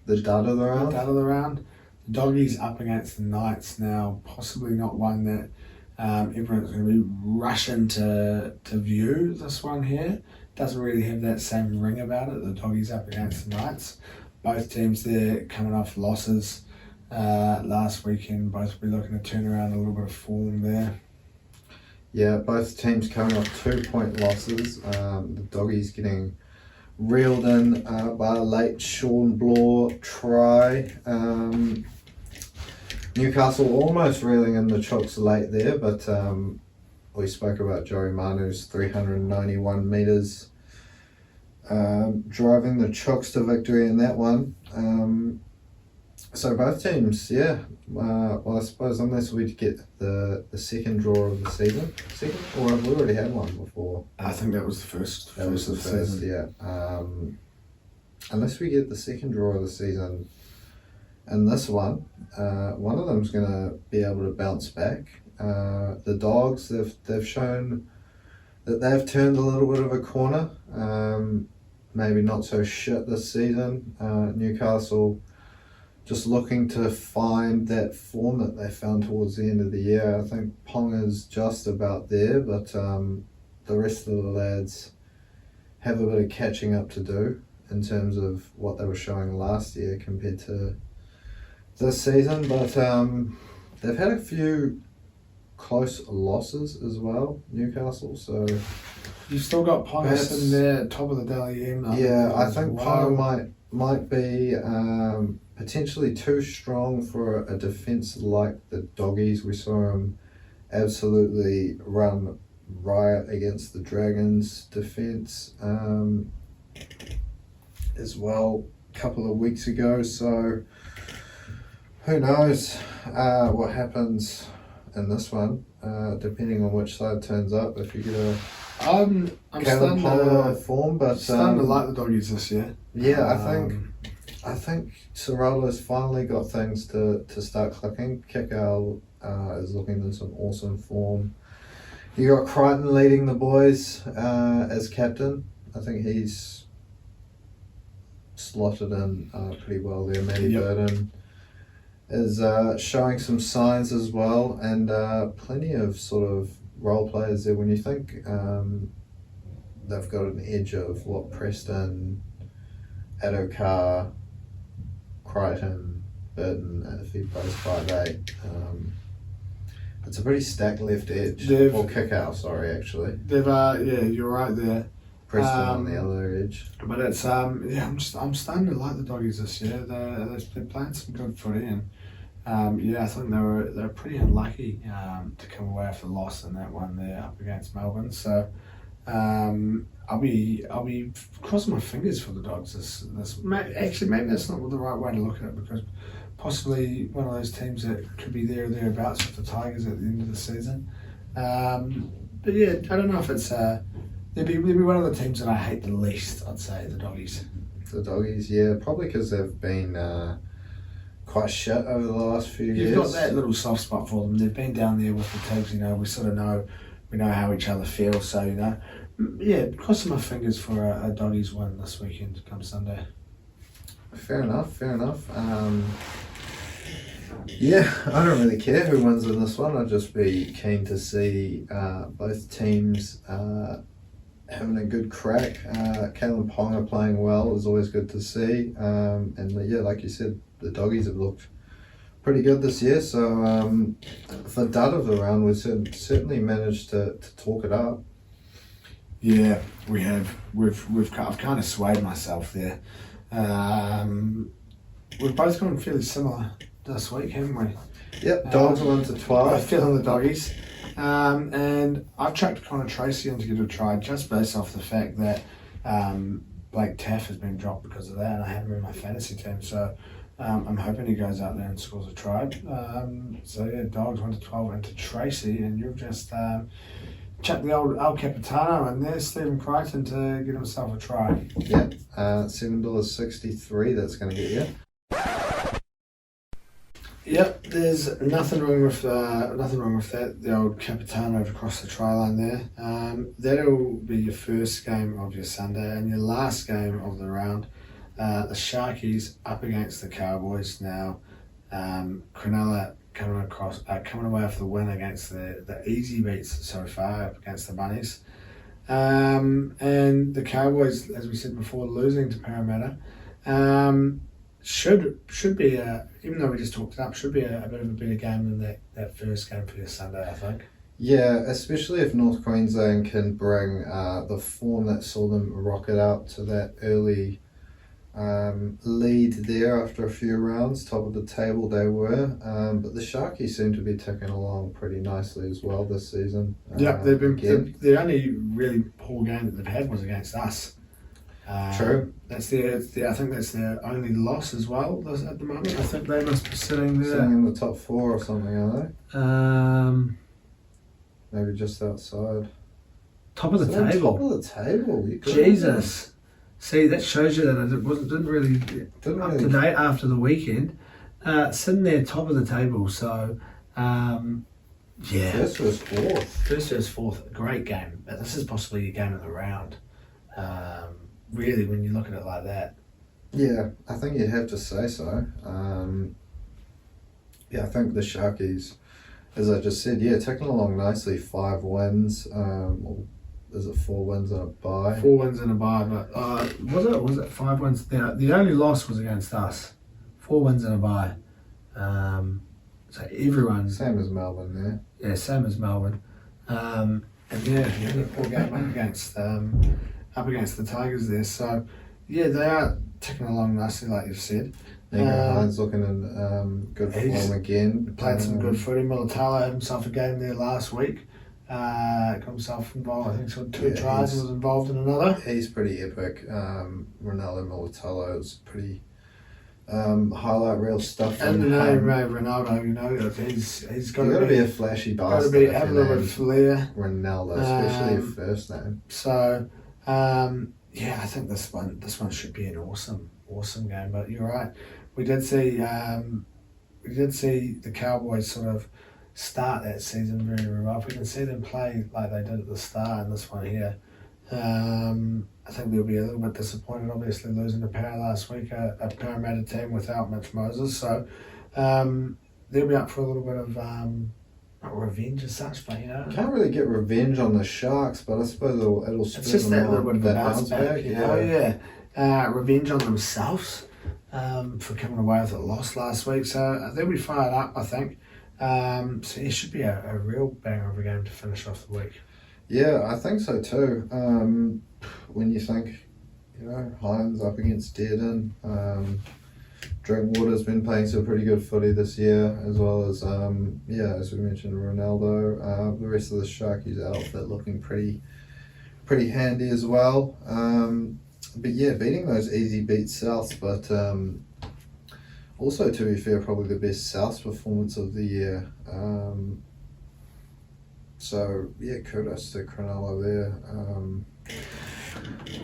The dud of the round. The dud of the round. The Doggies up against the Knights now. Possibly not one that everyone's going to be rushing to view. This one here doesn't really have that same ring about it. The Doggies up against the Knights. Both teams there coming off losses last weekend. Both will be looking to turn around a little bit of form there. Yeah, both teams coming off 2-point losses. The Doggies getting reeled in by a late Sean Bloor try. Newcastle almost reeling in the Chooks late there, but we spoke about Joey Manu's 391 metres driving the Chooks to victory in that one. So both teams, yeah. Well, I suppose unless we get the second draw of the season, or have we already had one before? I think that was the first. That was the first, yeah. Unless we get the second draw of the season, in this one of them's going to be able to bounce back. The Dogs, they've shown that they've turned a little bit of a corner. Maybe not so shit this season. Newcastle just looking to find that form that they found towards the end of the year. I think Ponga's just about there, but the rest of the lads have a bit of catching up to do in terms of what they were showing last year compared to this season. But they've had a few close losses as well, Newcastle, so You've still got Ponga sitting there at top of the Dally M. Yeah, I think Ponga might be potentially too strong for a defence like the Doggies. We saw him absolutely run riot against the Dragons defence as well. couple of weeks ago, so who knows what happens in this one, depending on which side turns up. If you get a I'm Caleb Ponga form, but starting to like the doggies this year. Yeah, I think Sorola's finally got things to start clicking. Kickout is looking in some awesome form. You got Crichton leading the boys as captain. I think he's slotted in pretty well there. Matty Burden is showing some signs as well, and plenty of sort of role players there. When you think they've got an edge of what Preston, Adokar, Crichton, Burton, if he plays 5'8", it's a pretty stacked left edge. Or kick out, sorry, actually. They've you're right there. Preston on the other edge. But it's I'm starting to like the doggies this year. They're playing some good footy, and I think they were pretty unlucky to come away with the loss in that one there up against Melbourne. So I'll be crossing my fingers for the Dogs. Actually, maybe that's not the right way to look at it, because possibly one of those teams that could be there or thereabouts with the Tigers at the end of the season. But yeah, I don't know if it's they'd be one of the teams that I hate the least. I'd say the Doggies. The Doggies, yeah, probably because they've been quite shit over the last few years. You've got that little soft spot for them. They've been down there with the teams. We sort of know how each other feel. So crossing my fingers for a Doggies win this weekend come Sunday. Fair enough. I don't really care who wins in this one. I'd just be keen to see both teams having a good crack. Caleb Ponga playing well is always good to see. Like you said, the Doggies have looked pretty good this year. So for dud of the round, we've certainly managed to talk it up. Yeah, we have. I've kind of swayed myself there. We've both gone fairly similar this week, haven't we? Yep, Dogs 1 to 12. I feel on the Doggies. And I've chucked Connor Tracy in to give it a try just based off the fact that Blake Taff has been dropped because of that, and I have him in my fantasy team. So I'm hoping he goes out there and scores a try. Dogs 1 to 12 into Tracy, and you've just chucked the old El Capitano in there, Stephen Crichton, to get himself a try. Yep, $7.63 that's going to get you. Yep, there's nothing wrong with that. The old Capitano across the try line there. That'll be your first game of your Sunday, and your last game of the round. The Sharkies up against the Cowboys now. Cronulla coming away with the win against the easy beats so far up against the Bunnies. And the Cowboys, as we said before, losing to Parramatta. Should be even though we just talked it up, should be a bit of a better game than that first game for your Sunday, I think. Yeah, especially if North Queensland can bring the form that saw them rocket out to that early lead there after a few rounds. Top of the table they were, but the Sharkies seem to be ticking along pretty nicely as well this season. They've been the only really poor game that they've had was against us. True. I think that's their only loss as well at the moment. I think they must be sitting there. Sitting in the top 4 or something, are they? Maybe just outside. Top of the table. Top of the table. Jesus. See, that shows you that it didn't really up to date after the weekend. Sitting there top of the table. So, First versus fourth. Great game. But this is possibly your game of the round. Really, when you look at it like that. Yeah, I think you'd have to say so. I think the Sharkies, as I just said, ticking along nicely. 5 wins. Is it 4 wins and a bye? 4 wins and a bye, but was it 5 wins? The only loss was against us. 4 wins and a bye. So everyone. Same as Melbourne there. Yeah, same as Melbourne. And the only poor game up against the Tigers there. So they are ticking along nicely, like you've said. Hines looking in good form again. Played some good footy. Mulatalo had himself a game there last week. got himself involved. I think he scored 2 tries and was involved in another. He's pretty epic. Ronaldo Militello is pretty highlight reel stuff. And the name Ronaldo, you know, he's got to be a flashy bastard. Got to have a little bit of flair. Ronaldo, especially your first name. So, I think this one should be an awesome game. But you're right, we did see the Cowboys sort of start that season very, very well. If we can see them play like they did at the start in this one here, I think they'll be a little bit disappointed, obviously losing to Para last week, a Parramatta team without Mitch Moses. So they'll be up for a little bit of not revenge as such, but you know. Can't really get revenge on the Sharks, but I suppose it'll it's just that little bit of a bounce back. Revenge on themselves for coming away with a loss last week. So they'll be fired up, I think. So it should be a real banger of a game to finish off the week. Yeah, I think so too. When you think, you know, Hines up against Dearden, Drinkwater's been playing some pretty good footy this year, as well as, as we mentioned, Ronaldo. The rest of the Sharkies outfit looking pretty handy as well. But yeah, beating those easy beats Souths, but also, to be fair, probably the best Souths performance of the year. So yeah, kudos to Cronulla there.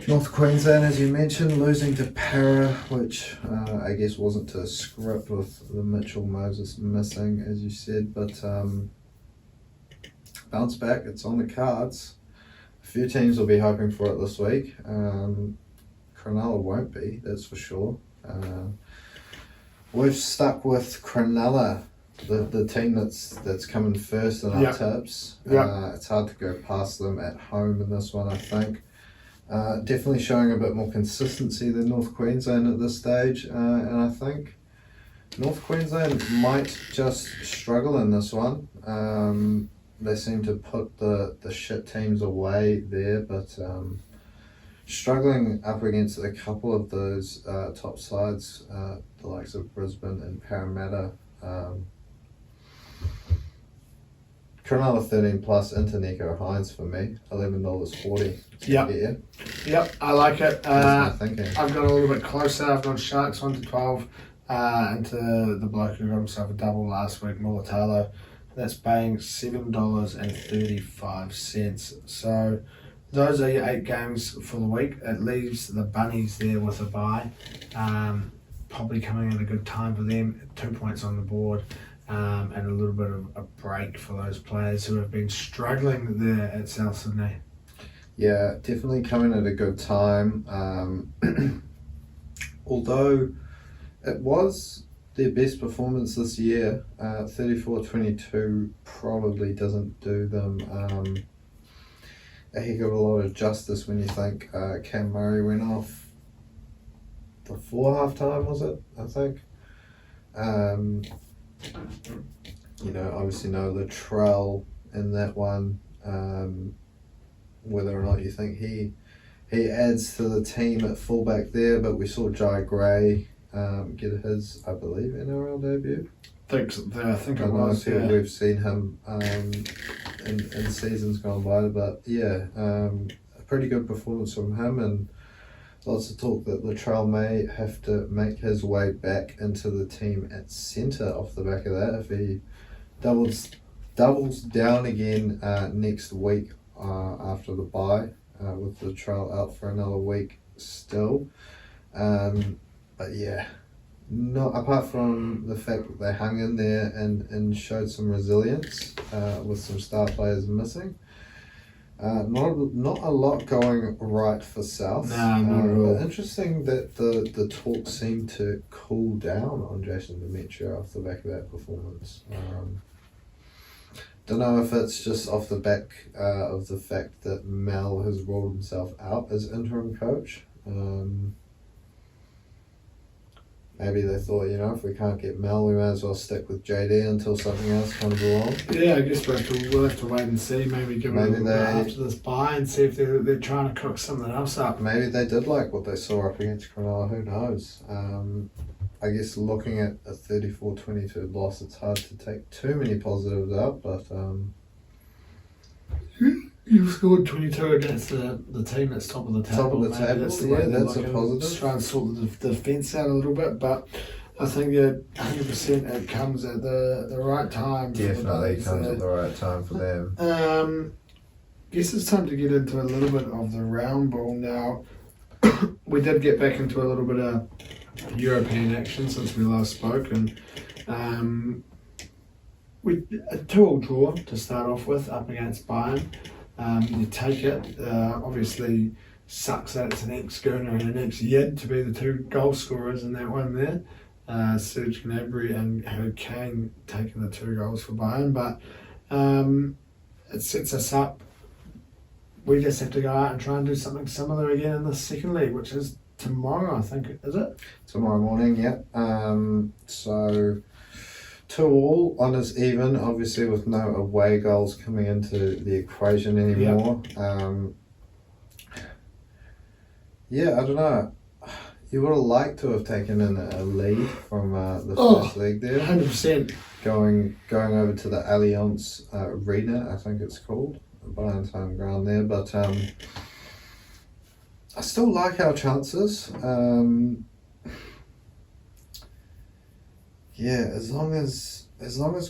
North Queensland, as you mentioned, losing to Para, which I guess wasn't to script with the Mitchell Moses missing, as you said, but bounce back, it's on the cards. A few teams will be hoping for it this week. Cronulla won't be, that's for sure. We've stuck with Cronulla, the team that's coming first in our tips. It's hard to go past them at home in this one, I think. Definitely showing a bit more consistency than North Queensland at this stage, and I think North Queensland might just struggle in this one. They seem to put the shit teams away there, but struggling up against a couple of those top sides, the likes of Brisbane and Parramatta. Cronulla 13 plus into Nico Hines for me, $11.40. Yep, I like it. That's my thinking. I've got a little bit closer. I've gone Sharks 1 to 12 into the bloke who got himself a double last week, Militello. That's paying $7.35. So those are your 8 games for the week. It leaves the Bunnies there with a bye. Probably coming at a good time for them. 2 points on the board. And a little bit of a break for those players who have been struggling there at South Sydney. Yeah, definitely coming at a good time. Although it was their best performance this year, 34-22 probably doesn't do them a heck of a lot of justice when you think Cam Murray went off before half-time, was it? I think. You know, obviously no Latrell in that one. Whether or not you think he adds to the team at fullback there, but we saw Jai Gray get his, I believe, NRL debut. I think it was. We've seen him in seasons gone by, but yeah, a pretty good performance from him, and lots of talk that Latrell may have to make his way back into the team at centre off the back of that if he doubles down again next week after the bye, with Latrell out for another week still. But yeah, not apart from the fact that they hung in there and showed some resilience with some star players missing. Not a lot going right for South. No, not at all. Interesting that the talk seemed to cool down on Jason Demetrio off the back of that performance. Don't know if it's just off the back of the fact that Mel has rolled himself out as interim coach. Maybe they thought, you know, if we can't get Mel, we might as well stick with JD until something else comes along. Yeah, I guess we'll have to wait and see. Maybe give it a little bit after this bye and see if they're trying to cook something else up. Maybe they did like what they saw up against Cronulla. Who knows? I guess looking at a 34-22 loss, it's hard to take too many positives out, but You've scored 22 against the team that's top of the table. Top of the Maybe table, that's the yeah, way they're that's a looking. positive. Try and sort the defence out a little bit, but I think that 100% it comes at the right time. Definitely comes at the right time for them. Guess it's time to get into a little bit of the round ball now. We did get back into a little bit of European action since we last spoke, and we a 2-2 draw to start off with up against Bayern. You take it. Obviously, sucks that it's an ex-Gunner and an ex-Yid to be the two goal scorers in that one there. Serge Gnabry and Harry Kane taking the 2 goals for Bayern, but it sets us up. We just have to go out and try and do something similar again in the second league, which is tomorrow, I think, is it? Tomorrow morning, yeah. So 2-2, honours even, obviously with no away goals coming into the equation anymore. Yeah, I don't know. You would have liked to have taken in a lead from the first league there. 100%. Going over to the Allianz Arena, I think it's called. Bayern's home ground there, but I still like our chances. Yeah, as long as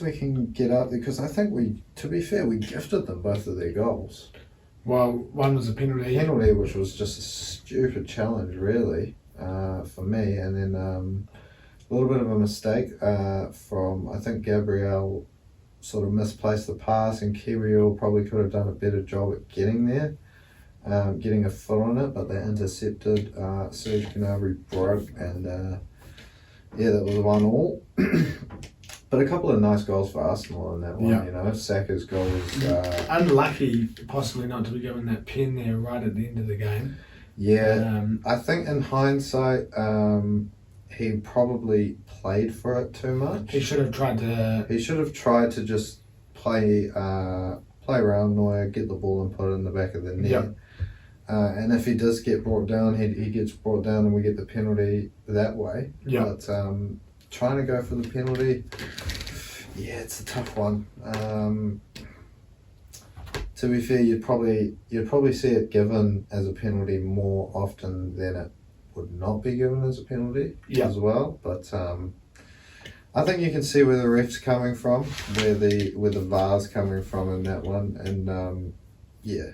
we can get out there, because I think to be fair, we gifted them both of their goals. Well, one was a penalty. Which was just a stupid challenge, really, for me, and then a little bit of a mistake from, I think, Gabriel sort of misplaced the pass, and Kiwior probably could have done a better job at getting there, getting a foot on it, but they intercepted. Serge Gnabry broke, and yeah, that was 1-1. But a couple of nice goals for Arsenal in that one, you know. Saka's goal was unlucky, possibly not to be given that pen there right at the end of the game. Yeah, I think in hindsight, he probably played for it too much. He should have tried to just play around Neuer, get the ball and put it in the back of the net. Yep. And if he does get brought down, he gets brought down and we get the penalty that way. Yep. But trying to go for the penalty, yeah, it's a tough one. To be fair, you'd probably see it given as a penalty more often than it would not be given as a penalty as well. But I think you can see where the ref's coming from, where the VAR's coming from in that one, and yeah,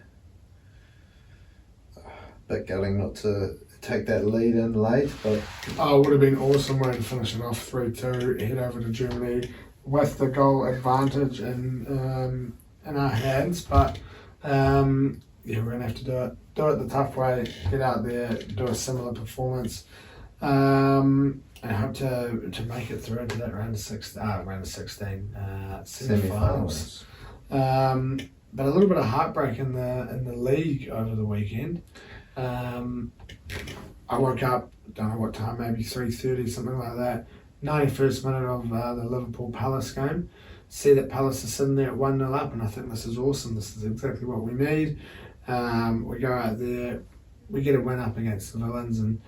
bit gutting not to take that lead in late, but it would have been awesome way to finish it off 3-2, head over to Germany with the goal advantage in our hands. But yeah, we're gonna have to do it the tough way, get out there, do a similar performance, and hope to make it through into that round of 16 semi-finals. But a little bit of heartbreak in the league over the weekend. I woke up, don't know what time, maybe 3:30, something like that. 91st minute of the Liverpool Palace game. See that Palace is sitting there at 1-0 up, and I think this is awesome. This is exactly what we need. We go out there, we get a win up against the villains, and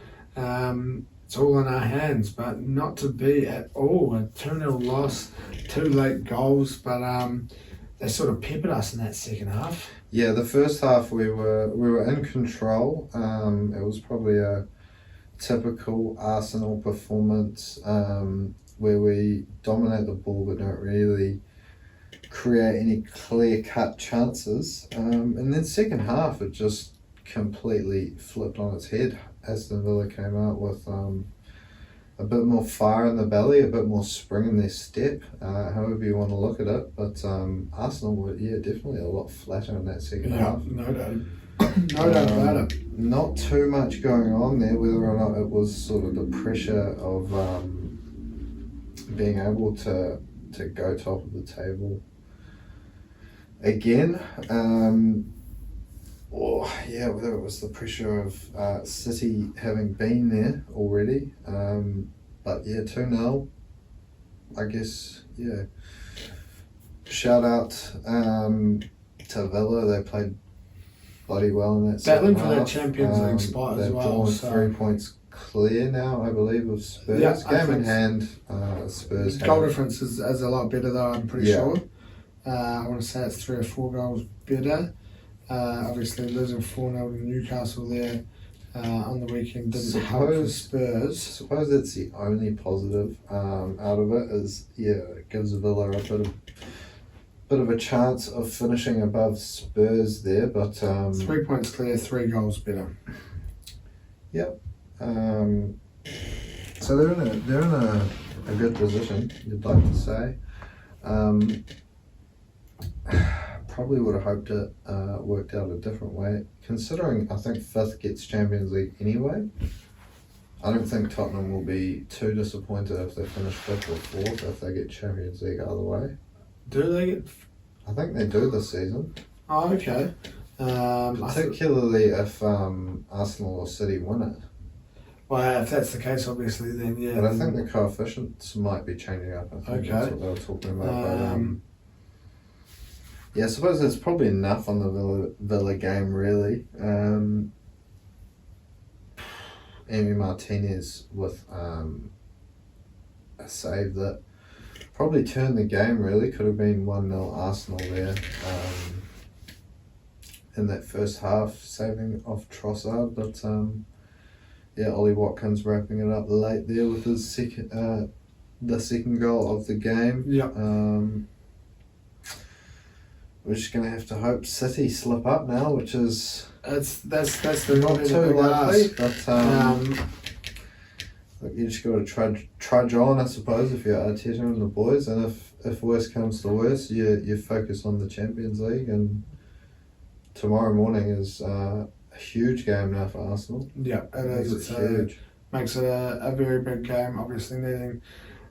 it's all in our hands, but not to be at all. A 2-0 loss, 2 late goals, but they sort of peppered us in that second half. Yeah, the first half we were in control. It was probably a typical Arsenal performance where we dominate the ball but don't really create any clear-cut chances. And then second half it just completely flipped on its head. Aston Villa came out with a bit more fire in the belly, a bit more spring in their step, however you want to look at it. But Arsenal were, definitely a lot flatter in that second half. No doubt. No doubt about it. Not too much going on there, whether or not it was sort of the pressure of being able to go top of the table again. Or whether it was the pressure of City having been there already. But 2-0, I guess, Shout out to Villa, they played bloody well in that second half. Battling for that Champions League spot as well. They've drawn 3 points clear now, I believe, of Spurs. Game in hand, Spurs. Goal difference is a lot better though, I'm pretty sure. I want to say it's 3 or 4 goals better. Obviously losing 4-0 to Newcastle there on the weekend didn't help for Spurs. I suppose that's the only positive out of it is, it gives Villa a bit of a chance of finishing above Spurs there, but 3 points clear, 3 goals better. Yep. So they're in a good position, you'd like to say. Probably would have hoped it worked out a different way, considering I think 5th gets Champions League anyway. I don't think Tottenham will be too disappointed if they finish 5th or 4th if they get Champions League either way. Do they get? I think they do this season. Oh, okay. Particularly if Arsenal or City win it. Well, if that's the case, obviously, then yeah. But I think the coefficients might be changing up. I think that's what they were talking about. Yeah, I suppose there's probably enough on the Villa game, really. Emi Martinez with a save that probably turned the game, really. Could have been 1-0 Arsenal there in that first half, saving off Trossard. But Ollie Watkins wrapping it up late there with his the second goal of the game. Yep. We're just going to have to hope City slip up now, which is that's the not too likely. But look, you just got to trudge on, I suppose, if you're Arteta and the boys. And if worse comes to worse, you focus on the Champions League. And tomorrow morning is a huge game now for Arsenal. Yeah, it is. It's huge. Makes it a very big game. Obviously, needing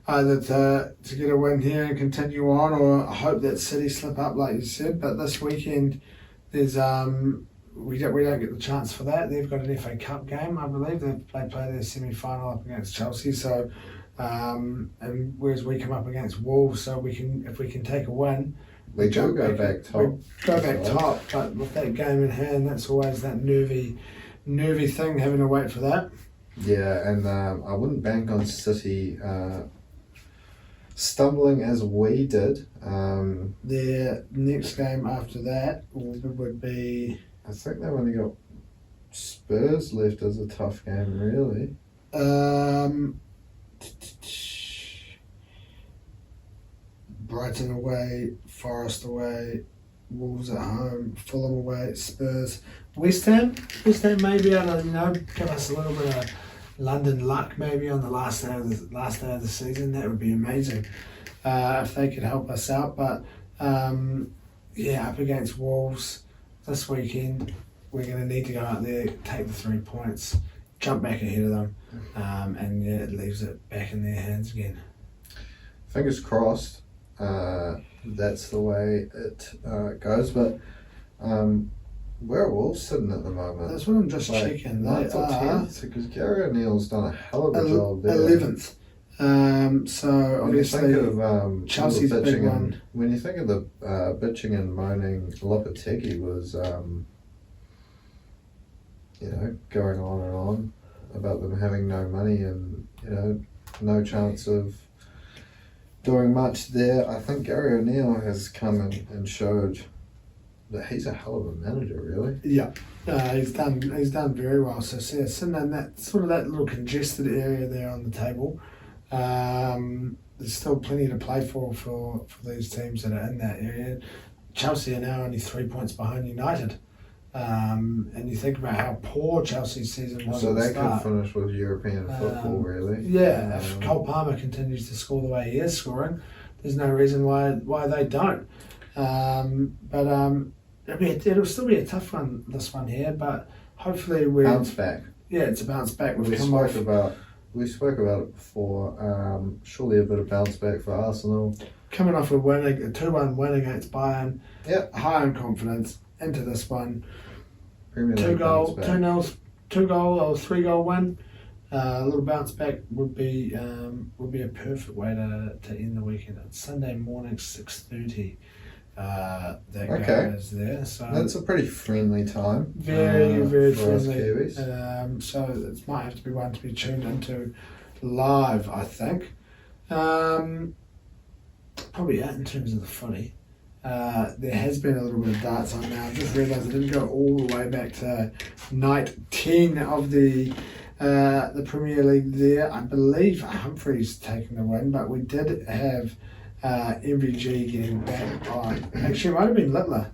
either to get a win here and continue on, or hope that City slip up, like you said. But this weekend, there's we don't get the chance for that. They've got an FA Cup game, I believe. They play their semi-final up against Chelsea. So, and whereas we come up against Wolves, so if we can take a win, we do go back top. Go back top, but with that game in hand, that's always that nervy thing, having to wait for that. Yeah, and I wouldn't bank on City stumbling as we did. Their next game after that would be... I think they've only got Spurs left as a tough game, really. Brighton away, Forest away, Wolves at home, Fulham away, Spurs, West Ham may be able to give us a little bit of London luck maybe on the last day of the season. That would be amazing if they could help us out. But up against Wolves this weekend, we're going to need to go out there, take the 3 points, jump back ahead of them, and it leaves it back in their hands again. Fingers crossed. That's the way it goes. But where are Wolves sitting at the moment? That's what I'm just checking. They are 10th, because Gary O'Neill's done a hell of a job there. 11th. So obviously, Chelsea's a big one. When you think of the bitching and moaning, Lopetegui was, going on and on about them having no money and no chance of doing much there. I think Gary O'Neill has come and showed that he's a hell of a manager, really. Yeah, he's done very well. So sitting in that little congested area there on the table, there's still plenty to play for these teams that are in that area. Chelsea are now only 3 points behind United. And you think about how poor Chelsea's season was. So they could finish with European football, really. Yeah, if Cole Palmer continues to score the way he is scoring, there's no reason why they don't. It'll still be a tough one, this one here, but hopefully we bounce back. Yeah, it's a bounce back. We spoke about it before. Surely a bit of bounce back for Arsenal. Coming off a 2-1 win against Bayern. Yeah, high on confidence into this one. Premier League 2-0 or 3-goal win. A little bounce back would be a perfect way to end the weekend. It's Sunday morning, 6:30. That game is there. So that's a pretty friendly time. Very, very friendly. Kiwis. So it might have to be one to be tuned into live, I think. Probably in terms of the footy. there has been a little bit of darts on now. I've just realised I didn't go all the way back to night 10 of the Premier League there. I believe Humphreys taking the win, but we did have MVG getting back on. Actually, it might have been Littler,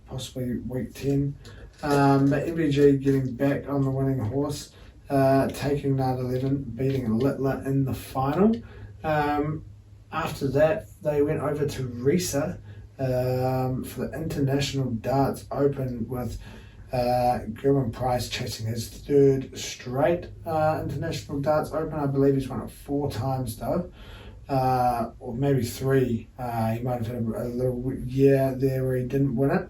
possibly week 10. But MVG getting back on the winning horse, taking night 11, beating Littler in the final. After that, they went over to Risa for the International Darts Open with Gerwin Price chasing his third straight International Darts Open. I believe he's won it 4 times though, or maybe 3. He might have had a little year there where he didn't win it.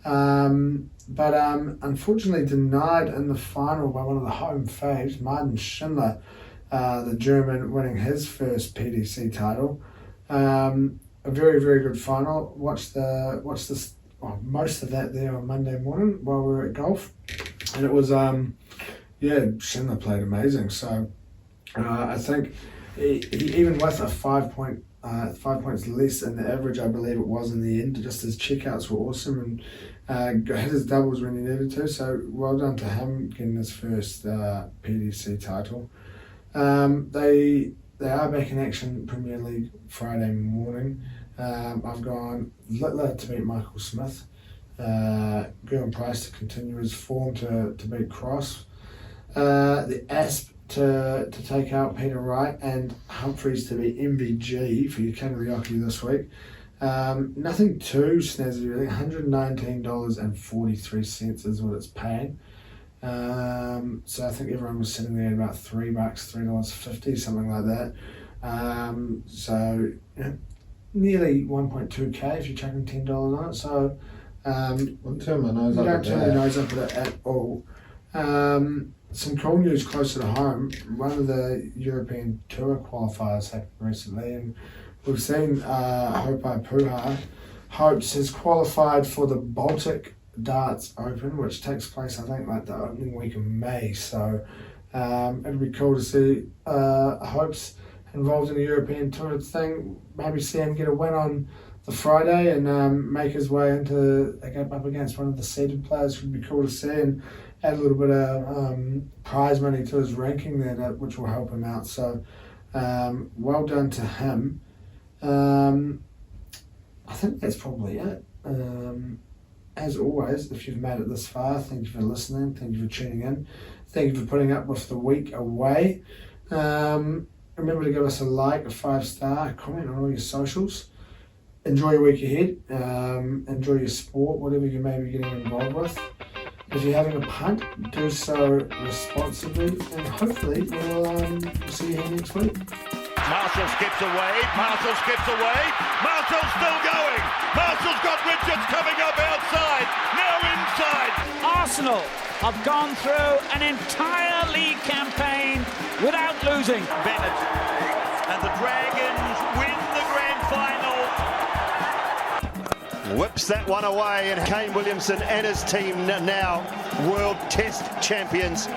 But unfortunately denied in the final by one of the home faves, Martin Schindler, the German, winning his first PDC title. A very, very good final. Watched this most of that there on Monday morning while we were at golf, and it was Schindler played amazing. So I think he even with a 5 points less than the average, I believe it was in the end, just his checkouts were awesome and hit his doubles when he needed to. So well done to him getting his first PDC title. They are back in action Premier League Friday morning. I've gone Littler to beat Michael Smith, Gerwin Price to continue his form to beat Cross, the Asp to take out Peter Wright, and Humphreys to beat MVG for your Kangarooki this week. Nothing too snazzy really. $119.43 is what it's paying. So I think everyone was sitting there at about $3, $3.50, something like that. So nearly 1.2k if you're chucking $10 on it. So Wouldn't turn my nose up don't at turn your that. nose up at it at all. Some cool news closer to home. One of the European Tour qualifiers happened recently, and we've seen Hopai Puha. Hopes has qualified for the Baltic Darts Open, which takes place, I think, like the opening week of May. So it'll be cool to see Hopes involved in a European Tour thing. Maybe see him get a win on the Friday and make his way into up against one of the seeded players. Would be cool to see, and add a little bit of prize money to his ranking there, which will help him out. So well done to him. I think that's probably it. As always, if you've made it this far, thank you for listening, thank you for tuning in, thank you for putting up with the week away. Remember to give us a like, a 5-star, a comment on all your socials. Enjoy your week ahead, enjoy your sport, whatever you may be getting involved with. If you're having a punt, do so responsibly, and hopefully we'll see you here next week. Marshall skips away, Marshall's still going, Marshall's got Richards coming up outside, now inside. Arsenal have gone through an entire league campaign without losing. Bennett and the Dragons win the grand final. Whips that one away, and Kane Williamson and his team now World Test champions.